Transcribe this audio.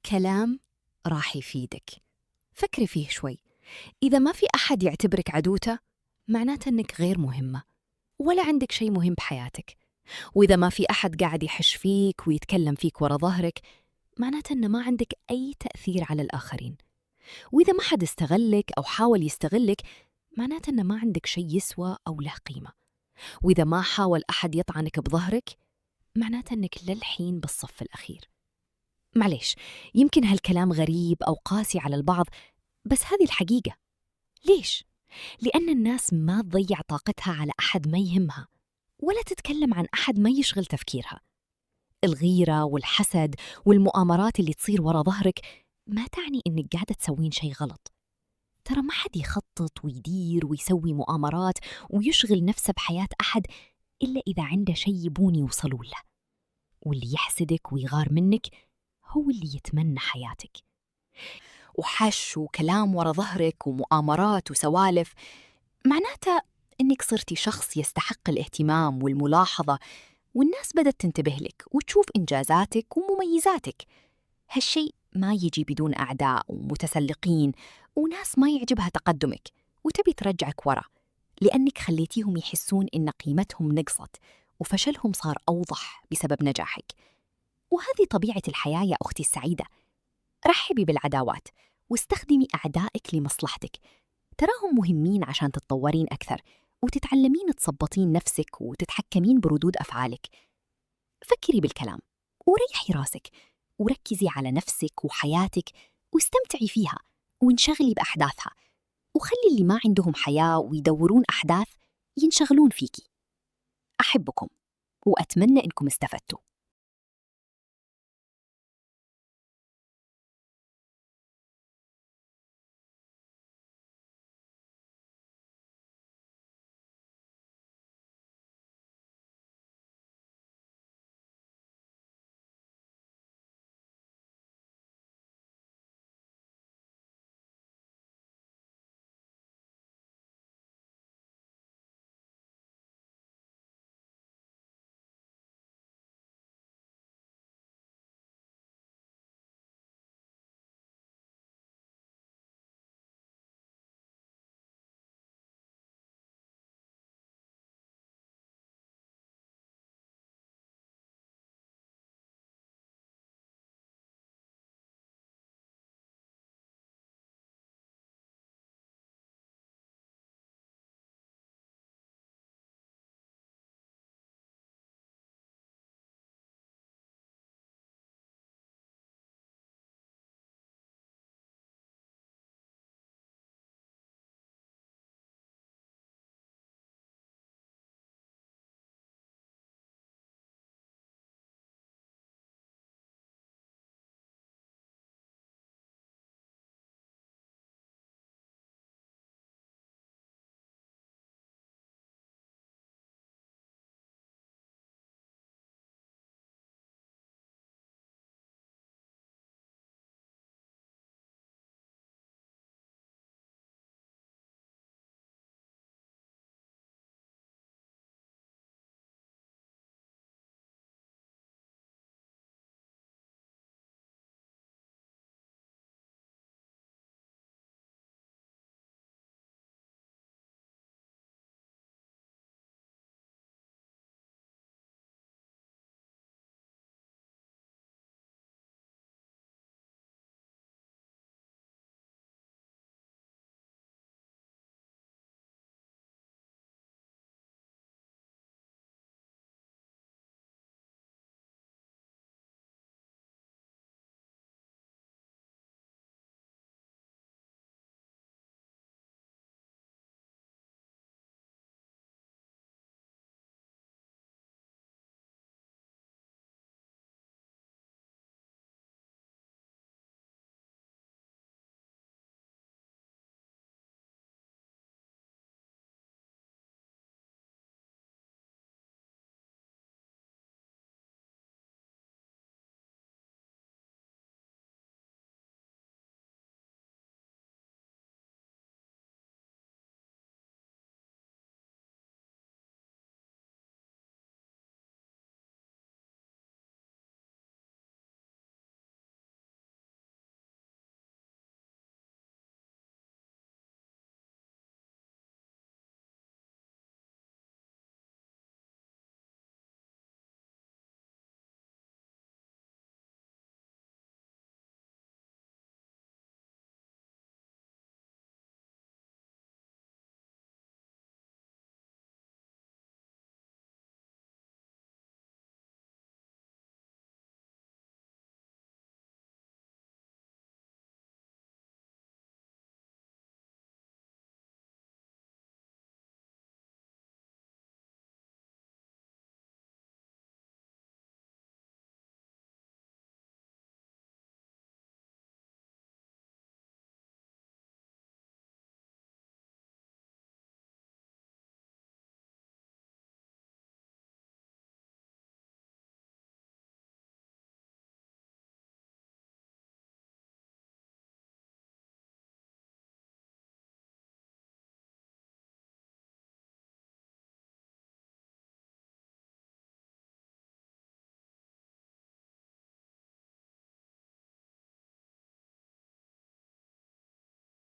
هالكلام راح يفيدك. فكري فيه شوي. إذا ما في أحد يعتبرك عدوته، معناته أنك غير مهمة ولا عندك شيء مهم بحياتك. وإذا ما في أحد قاعد يحش فيك ويتكلم فيك ورا ظهرك، معناته أن ما عندك أي تأثير على الآخرين. وإذا ما حد استغلك أو حاول يستغلك، معناته أن ما عندك شيء يسوى أو له قيمة. وإذا ما حاول أحد يطعنك بظهرك، معناته أنك للحين بالصف الأخير. معليش، يمكن هالكلام غريب أو قاسي على البعض، بس هذه الحقيقة. ليش؟ لأن الناس ما تضيع طاقتها على أحد ما يهمها، ولا تتكلم عن أحد ما يشغل تفكيرها. الغيرة والحسد والمؤامرات اللي تصير ورا ظهرك ما تعني إنك قاعدة تسوين شيء غلط. ترى ما حد يخطط ويدير ويسوي مؤامرات ويشغل نفسه بحياة أحد إلا إذا عنده شيء يبون يوصلوا له. واللي يحسدك ويغار منك هو اللي يتمنى حياتك. وحش وكلام ورا ظهرك ومؤامرات وسوالف معناته إنك صرتي شخص يستحق الاهتمام والملاحظة، والناس بدأت تنتبه لك وتشوف إنجازاتك ومميزاتك. هالشيء ما يجي بدون أعداء ومتسلقين وناس ما يعجبها تقدمك وتبي ترجعك ورا، لأنك خليتيهم يحسون إن قيمتهم نقصت وفشلهم صار أوضح بسبب نجاحك. وهذه طبيعة الحياة يا أختي السعيدة. رحبي بالعداوات واستخدمي أعدائك لمصلحتك، تراهم مهمين عشان تتطورين أكثر وتتعلمين تضبطين نفسك وتتحكمين بردود أفعالك. فكري بالكلام وريحي راسك وركزي على نفسك وحياتك واستمتعي فيها وانشغلي بأحداثها، وخلي اللي ما عندهم حياة ويدورون أحداث ينشغلون فيكي. أحبكم وأتمنى إنكم استفدتوا.